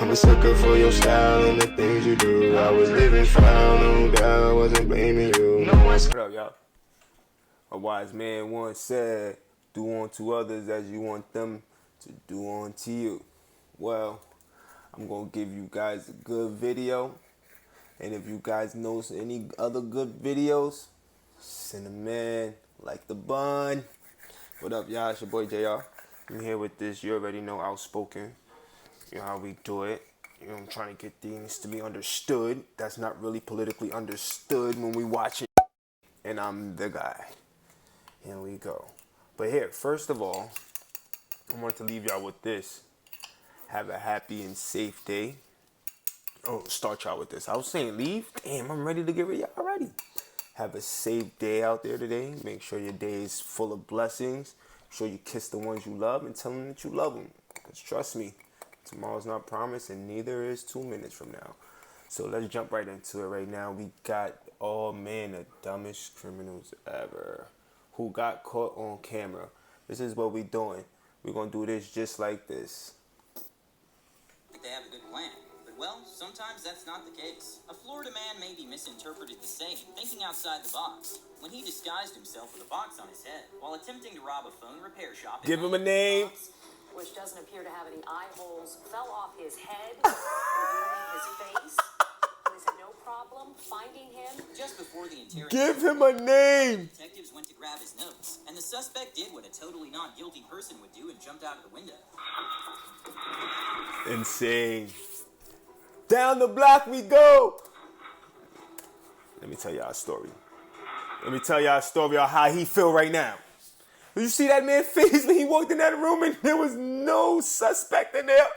I'm a sucker for your style and the things you do. I was living foul, no doubt, I wasn't blaming you. What up, y'all? A wise man once said, do unto others as you want them to do unto you. Well, I'm going to give you guys a good video. And if you guys know any other good videos, send them in. Like the bun. What up, y'all? It's your boy JR. I'm here with this, you already know, outspoken. You know how we do it. You know, I'm trying to get things to be understood. That's not really politically understood when we watch it. And I'm the guy. Here we go. But here, first of all, I want to leave y'all with this. Have a happy and safe day. Oh, start y'all with this. I was saying leave. Damn, I'm ready to get rid of y'all already. Have a safe day out there today. Make sure your day is full of blessings. Make sure you kiss the ones you love and tell them that you love them. Because trust me, tomorrow's not promised and neither is 2 minutes from now. So let's jump right into it right now. We got, oh man, the dumbest criminals ever who got caught on camera. This is what we doing. We're going to do this just like this. They have a good plan. But, well, sometimes that's not the case. A Florida man may be misinterpreted the same, thinking outside the box, when he disguised himself with a box on his head while attempting to rob a phone repair shop. Give him a name. Which doesn't appear to have any eye holes, fell off his head, revealing his face. Police had no problem finding him. Just before the interrogation, Give him a name. detectives went to grab his notes, and the suspect did what a totally not guilty person would do and jumped out of the window. Insane. Down the block we go. Let me tell y'all a story. Let me tell y'all a story of how he feel right now. Did you see that man's face when he walked in that room and there was no suspect in there?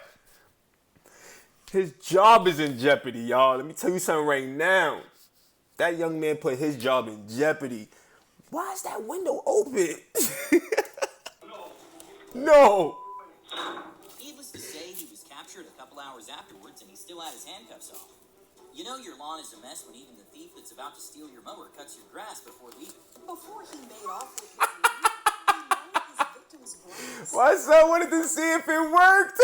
His job is in jeopardy, y'all. Let me tell you something right now. That young man put his job in jeopardy. Why is that window open? No. Needless to say, he was captured a couple hours afterwards, and he still had his handcuffs off. You know your lawn is a mess when even the thief that's about to steal your mower cuts your grass before leaving. Before he made off with his money, he known his victim's voice. My son wanted to see if it worked.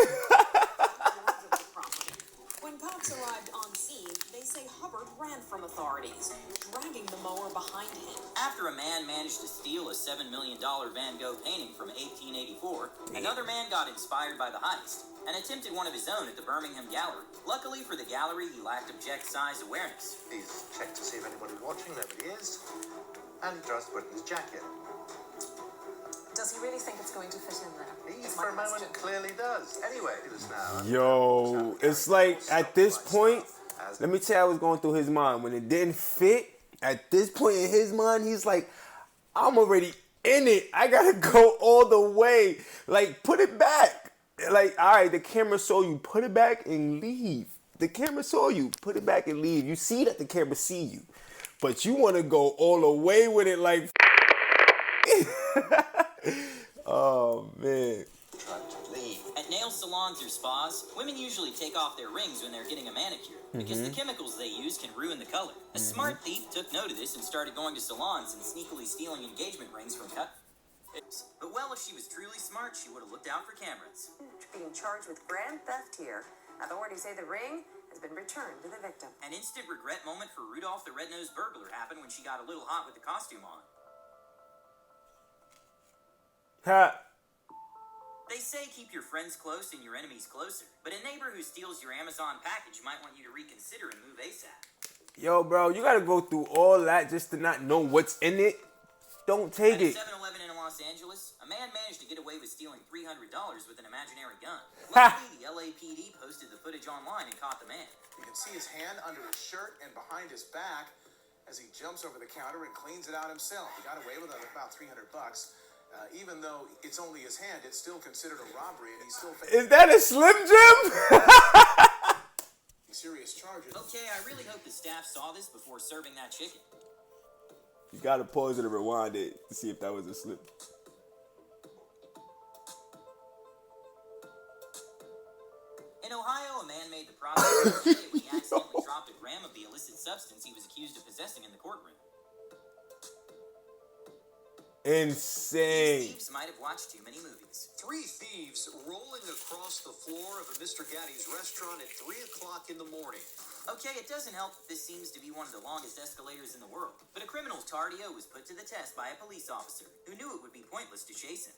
When cops arrived on scene, they say Hubbard ran from authorities, dragging the mower behind him. After a man managed to steal a $7 million Van Gogh painting from 1884, another man got inspired by the heist and attempted one of his own at the Birmingham Gallery. Luckily for the gallery, he lacked object-size awareness. He's checked to see if anybody's watching. Nobody is. And he tries to put in his jacket. Does he really think it's going to fit in there? He, Is for a my moment, question. clearly does. Anyway, it is now. Yo, it's like at this point, let me tell you what's going through his mind. When it didn't fit, at this point in his mind, he's like, I'm already in it. I gotta go all the way. Like, put it back. Like, all right, the camera saw you. Put it back and leave. The camera saw you. Put it back and leave. You see that the camera see you. But you want to go all the way with it like... Oh, man. Trying to leave. At nail salons or spas, women usually take off their rings when they're getting a manicure because the chemicals they use can ruin the color. A smart thief took note of this and started going to salons and sneakily stealing engagement rings from cut. But well, if she was truly smart, she would have looked out for cameras. Being charged with grand theft here. Authorities say the ring has been returned to the victim. An instant regret moment for Rudolph the Red-Nosed Burglar happened when she got a little hot with the costume on. Ha. They say keep your friends close and your enemies closer, but a neighbor who steals your Amazon package might want you to reconsider and move ASAP. Yo, bro, you gotta go through all that just to not know what's in it. Don't take At a it. 7-Eleven in Los Angeles, a man managed to get away with stealing $300 with an imaginary gun. Luckily, the LAPD posted the footage online and caught the man. You can see his hand under his shirt and behind his back as he jumps over the counter and cleans it out himself. He got away with it about $300. Even though it's only his hand, it's still considered a robbery, and he's still Is facing that a Slim Jim? serious charges. Okay, I really hope the staff saw this before serving that chicken. You gotta pause it and rewind it to see if that was a slip. In Ohio, a man made the process when he accidentally dropped a gram of the illicit substance he was accused of possessing in the courtroom. Insane. These thieves might have watched too many movies. Three thieves rolling across the floor of a Mr. Gaddy's restaurant at 3 o'clock in the morning. Okay, it doesn't help that this seems to be one of the longest escalators in the world, but a criminal's cardio was put to the test by a police officer who knew it would be pointless to chase him.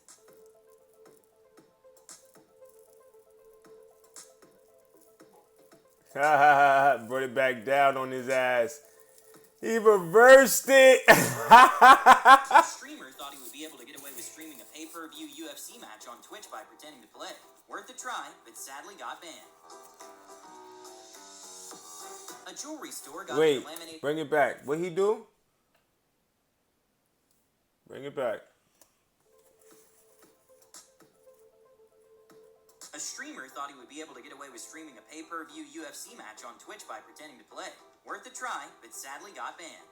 Brought it back down on his ass. He reversed it. The streamer thought he would be able to get away with streaming a pay-per-view UFC match on Twitch by pretending to play. Worth a try, but sadly got banned. A jewelry store got Wait, laminated. bring it back. What he do? Bring it back. A streamer thought he would be able to get away with streaming a pay-per-view UFC match on Twitch by pretending to play. Worth a try, but sadly got banned.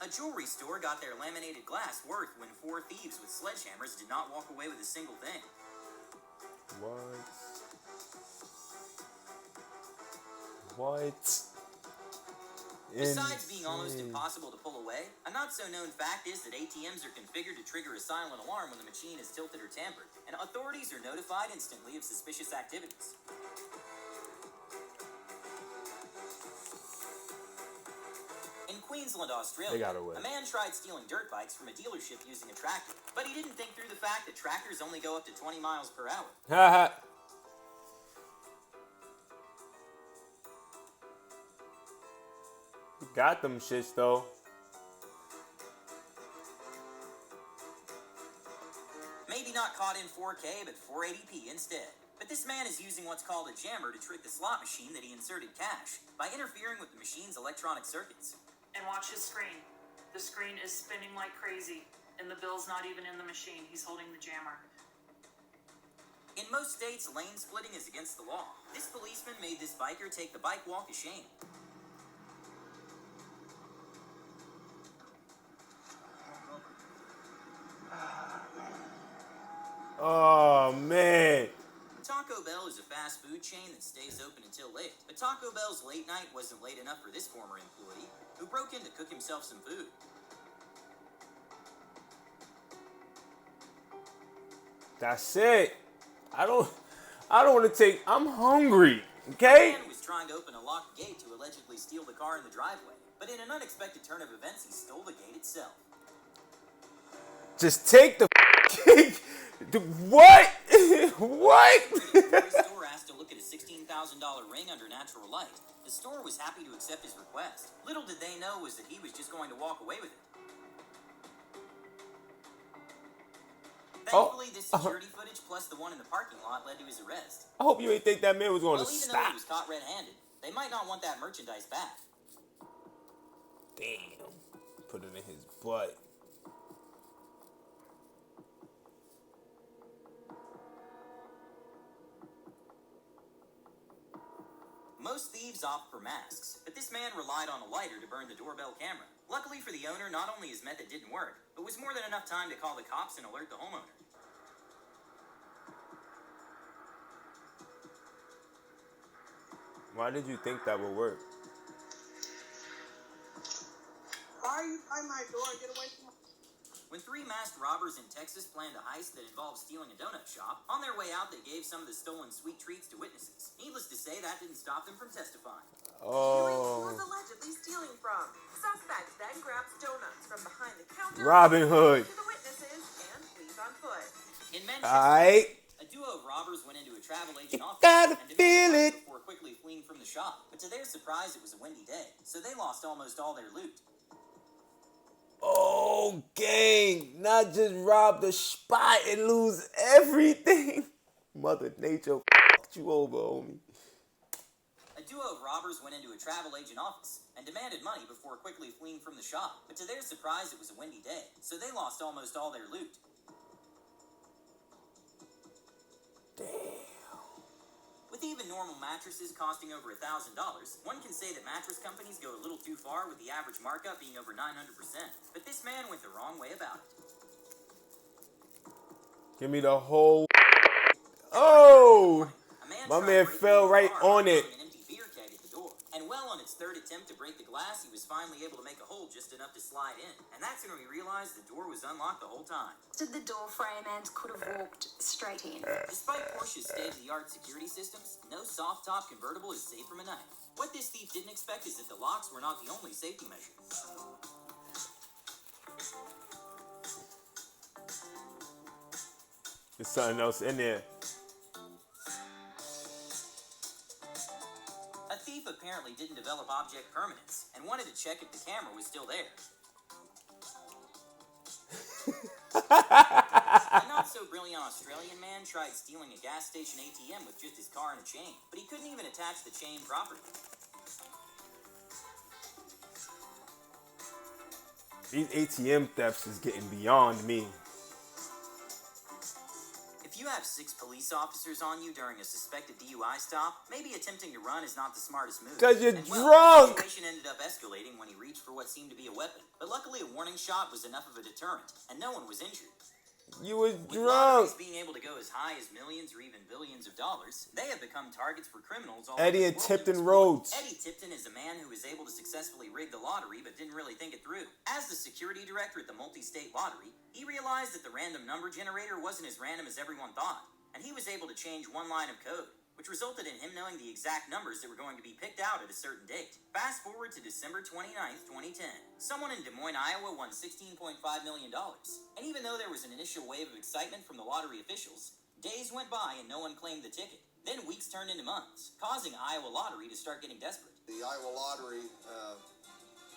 A jewelry store got their laminated glass worth when 4 thieves with sledgehammers did not walk away with a single thing. What? Besides being almost impossible to pull away, a not-so-known fact is that ATMs are configured to trigger a silent alarm when the machine is tilted or tampered, and authorities are notified instantly of suspicious activities. In Queensland, Australia, They got away. a man tried stealing dirt bikes from a dealership using a tractor, but he didn't think through the fact that tractors only go up to 20 miles per hour. Haha. Got them shits though. Maybe not caught in 4K, but 480p instead. But this man is using what's called a jammer to trick the slot machine that he inserted cash by interfering with the machine's electronic circuits. And watch his screen. The screen is spinning like crazy, and the bill's not even in the machine. He's holding the jammer. In most states, lane splitting is against the law. This policeman made this biker take the bike walk of shame. Oh man. Taco Bell is a fast food chain that stays open until late. But Taco Bell's late night wasn't late enough for this former employee, who broke in to cook himself some food. That's it. I don't want to take. I'm hungry. The Okay. man was trying to open a locked gate to allegedly steal the car in the driveway, but in an unexpected turn of events, he stole the gate itself. Just take the. What? What? The store asked to look at a $16,000 ring under natural light. The store was happy to accept his request. Little did they know was that he was just going to walk away with it. Thankfully, this security footage plus the one in the parking lot led to his arrest. I hope you ain't think that man was going Well, to even though stop. he was caught red-handed, they might not want that merchandise back. Damn. Put it in his butt. Most thieves opt for masks, but this man relied on a lighter to burn the doorbell camera. Luckily for the owner, not only his method didn't work, but was more than enough time to call the cops and alert the homeowner. Why did you think that would work? Why are you by my door? Get away from me. When 3 masked robbers in Texas planned a heist that involved stealing a donut shop, on their way out they gave some of the stolen sweet treats to witnesses. Needless to say, that didn't stop them from testifying. Who Oh. was allegedly stealing from? Suspect then grabs donuts from behind the counter. Robin Hood. To the witnesses and flees on foot. In Manchester, Alright. a duo of robbers went into a travel agent office gotta and feel demanded money it. before quickly fleeing from the shop. But to their surprise, it was a windy day, so they lost almost all their loot. Oh, gang. Not just rob the spot and lose everything. Mother Nature fucked you over, homie. A duo of robbers went into a travel agent office and demanded money before quickly fleeing from the shop. But to their surprise, it was a windy day, so they lost almost all their loot. With even normal mattresses costing over $1,000, one can say that mattress companies go a little too far with the average markup being over 900%. But this man went the wrong way about it. Give me the whole. Oh. A man My tried man breaking fell into a right car by on it. throwing an empty beer keg at the door. And well on its third attempt attempt to break the glass, he was finally able to make a hole just enough to slide in. And that's when we realized the door was unlocked the whole time. Did the door frame and could have walked straight in. Despite Porsche's state-of-the-art security systems, no soft-top convertible is safe from a knife. What this thief didn't expect is that the locks were not the only safety measure. There's something else in there. A thief apparently didn't develop object permanence and wanted to check if the camera was still there. A not-so-brilliant Australian man tried stealing a gas station ATM with just his car and a chain, but he couldn't even attach the chain properly. These ATM thefts is getting beyond me. If you have 6 police officers on you during a suspected DUI stop, maybe attempting to run is not the smartest move. 'Cause you're The drunk! situation ended up escalating when he reached for what seemed to be a weapon. But luckily, a warning shot was enough of a deterrent, and no one was injured. You was With drunk. lotteries being able to go as high as millions or even billions of dollars, they have become targets for criminals all Eddie over and the world. Tipton Rhodes. Eddie Tipton is a man who was able to successfully rig the lottery but didn't really think it through. As the security director at the multi-state lottery, he realized that the random number generator wasn't as random as everyone thought, and he was able to change one line of code, which resulted in him knowing the exact numbers that were going to be picked out at a certain date. Fast forward to December 29th, 2010. Someone in Des Moines, Iowa won $16.5 million. And even though there was an initial wave of excitement from the lottery officials, days went by and no one claimed the ticket. Then weeks turned into months, causing Iowa Lottery to start getting desperate. The Iowa Lottery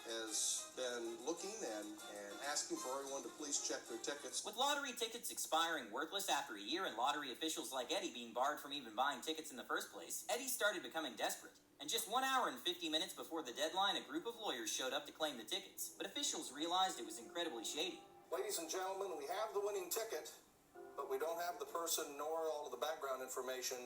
has been looking and asking for everyone to please check their tickets. With lottery tickets expiring worthless after a year and lottery officials like Eddie being barred from even buying tickets in the first place, Eddie started becoming desperate. And just 1 hour and 50 minutes before the deadline, a group of lawyers showed up to claim the tickets. But officials realized it was incredibly shady. Ladies and gentlemen, we have the winning ticket, but we don't have the person nor all of the background information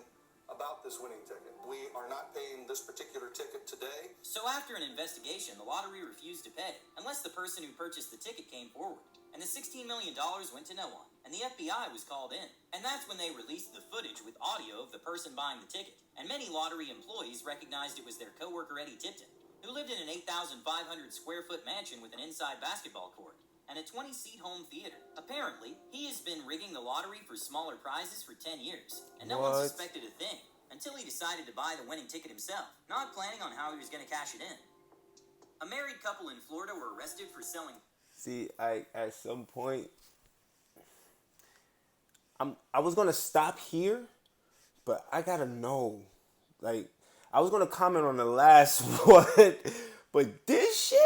about this winning ticket. We are not paying this particular ticket today. So after an investigation, the lottery refused to pay, unless the person who purchased the ticket came forward. And the $16 million went to no one, and the FBI was called in. And that's when they released the footage with audio of the person buying the ticket. And many lottery employees recognized it was their coworker Eddie Tipton, who lived in an 8,500 square foot mansion with an inside basketball court and a 20-seat home theater. Apparently, he has been rigging the lottery for smaller prizes for 10 years, and no one suspected a thing, until he decided to buy the winning ticket himself, not planning on how he was going to cash it in. A married couple in Florida were arrested for selling... See, at some point, I was going to stop here, but I got to know. Like, I was going to comment on the last one, but this shit,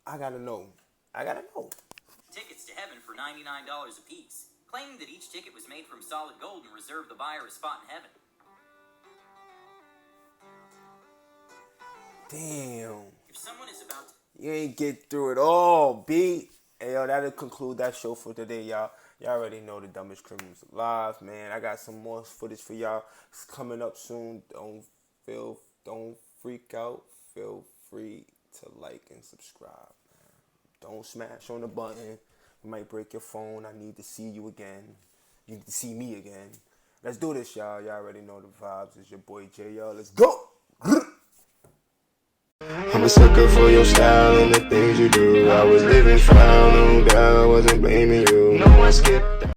I got to know. Tickets to heaven for $99 a piece, claiming that each ticket was made from solid gold and reserved the buyer a spot in heaven. Damn. If someone is about to... You ain't get through it all, B. Hey, yo, that'll conclude that show for today, y'all. Y'all already know the dumbest criminals alive, man. I got some more footage for y'all. It's coming up soon. Don't freak out. Feel free to like and subscribe, man. Don't smash on the button. You might break your phone. I need to see you again. You need to see me again. Let's do this, y'all. Y'all already know the vibes. It's your boy Jay, y'all. Let's go. I'm a sucker for your style and the things you do. I was living foul, no doubt, I wasn't blaming you. No one skipped